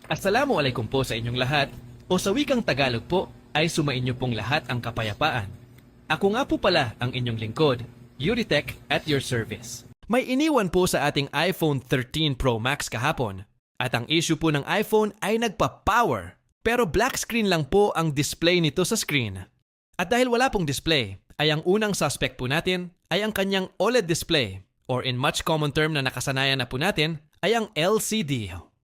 Assalamualaikum po sa inyong lahat, o sa wikang Tagalog po ay sumainyo pong lahat ang kapayapaan. Ako nga po pala ang inyong lingkod, Yuritech at your service. May iniwan po sa ating iPhone 13 Pro Max kahapon at ang issue po ng iPhone ay nagpa-power pero black screen lang po ang display nito sa screen. At dahil wala pong display, ay ang unang suspect po natin ay ang kanyang OLED display or in much common term na nakasanayan na po natin ay ang LCD.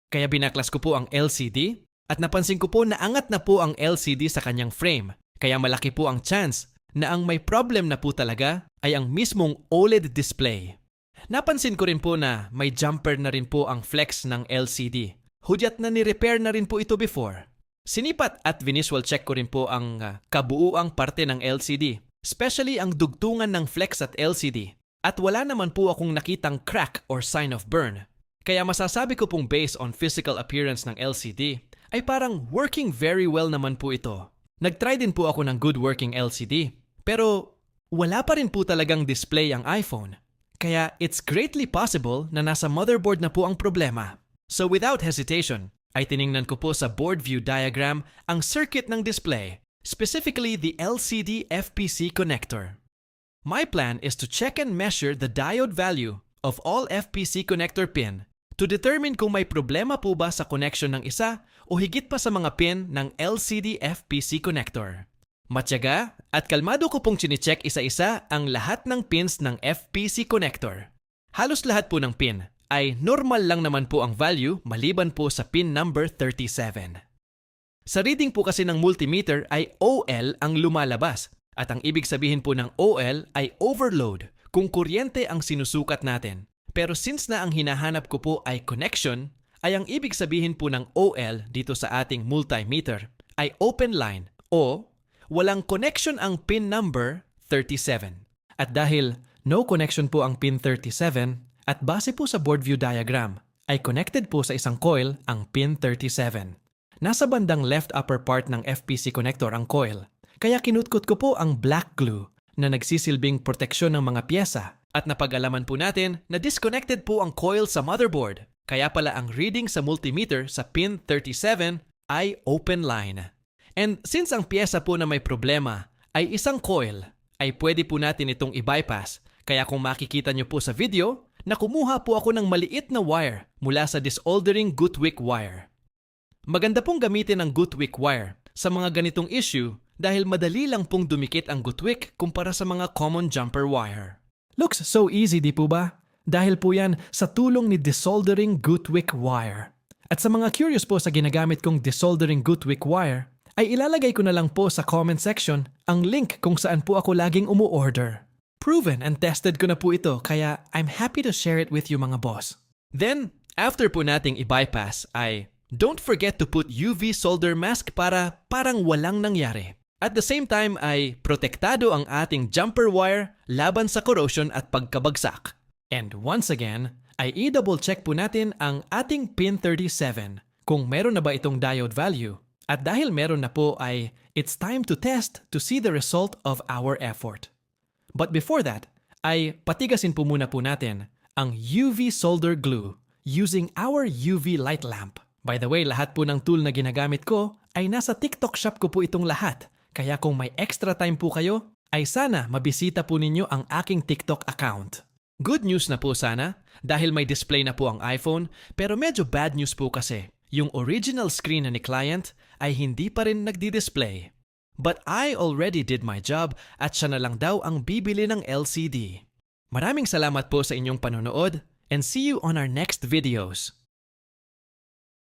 Kaya binaklas ko po ang LCD at napansin ko po na angat na po ang LCD sa kanyang frame. Kaya malaki po ang chance na ang may problem na po talaga ay ang mismong OLED display. Napansin ko rin po na may jumper na rin po ang flex ng LCD. Hudyat na ni-repair na rin po ito before. Sinipat at visual check ko rin po ang kabuuang parte ng LCD, especially ang dugtungan ng flex at LCD. At wala naman po akong nakitang crack or sign of burn. Kaya masasabi ko pong based on physical appearance ng LCD, ay parang working very well naman po ito. Nag-try din po ako ng good working LCD, pero wala pa rin po talagang display ang iPhone. Kaya it's greatly possible na nasa motherboard na po ang problema. So without hesitation, ay tiningnan ko po sa board view diagram ang circuit ng display, specifically the LCD FPC connector. My plan is to check and measure the diode value of all FPC connector pin to determine kung may problema po ba sa connection ng isa o higit pa sa mga pin ng LCD FPC connector. Matyaga at kalmado ko pong chinecheck isa-isa ang lahat ng pins ng FPC connector. Halos lahat po ng pin ay normal lang naman po ang value maliban po sa pin number 37. Sa reading po kasi ng multimeter ay OL ang lumalabas at ang ibig sabihin po ng OL ay overload kung kuryente ang sinusukat natin. Pero since na ang hinahanap ko po ay connection, ay ang ibig sabihin po ng OL dito sa ating multimeter ay open line o walang connection ang pin number 37. At dahil no connection po ang pin 37 at base po sa board view diagram, ay connected po sa isang coil ang pin 37. Nasa bandang left upper part ng FPC connector ang coil, kaya kinutkot ko po ang black glue na nagsisilbing proteksyon ng mga pyesa at napag-alaman po natin na disconnected po ang coil sa motherboard. Kaya pala ang reading sa multimeter sa pin 37 ay open line. And since ang pyesa po na may problema ay isang coil, ay pwede po natin itong i-bypass. Kaya kung makikita nyo po sa video, na kumuha po ako ng maliit na wire mula sa disoldering Guthwick wire. Maganda pong gamitin ang Guthwick wire sa mga ganitong issue dahil madali lang pong dumikit ang Guthwick kumpara sa mga common jumper wire. Looks so easy, di po ba? Dahil po yan sa tulong ni desoldering Guthwick wire. At sa mga curious po sa ginagamit kong desoldering Guthwick wire, ay ilalagay ko na lang po sa comment section ang link kung saan po ako laging umu-order. Proven and tested ko na po ito kaya I'm happy to share it with you mga boss. Then, after po nating i-bypass ay don't forget to put UV solder mask para parang walang nangyari. At the same time ay protektado ang ating jumper wire laban sa corrosion at pagkabagsak. And once again, ay i-double check po natin ang ating pin 37 kung meron na ba itong diode value. At dahil meron na po ay it's time to test to see the result of our effort. But before that, ay patigasin po muna po natin ang UV solder glue using our UV light lamp. By the way, lahat po ng tool na ginagamit ko ay nasa TikTok shop ko po itong lahat. Kaya kung may extra time po kayo, ay sana mabisita po ninyo ang aking TikTok account. Good news na po sana dahil may display na po ang iPhone pero medyo bad news po kasi. Yung original screen na ni client ay hindi pa rin nagdi-display. But I already did my job at siya na lang daw ang bibili ng LCD. Maraming salamat po sa inyong panonood and see you on our next videos.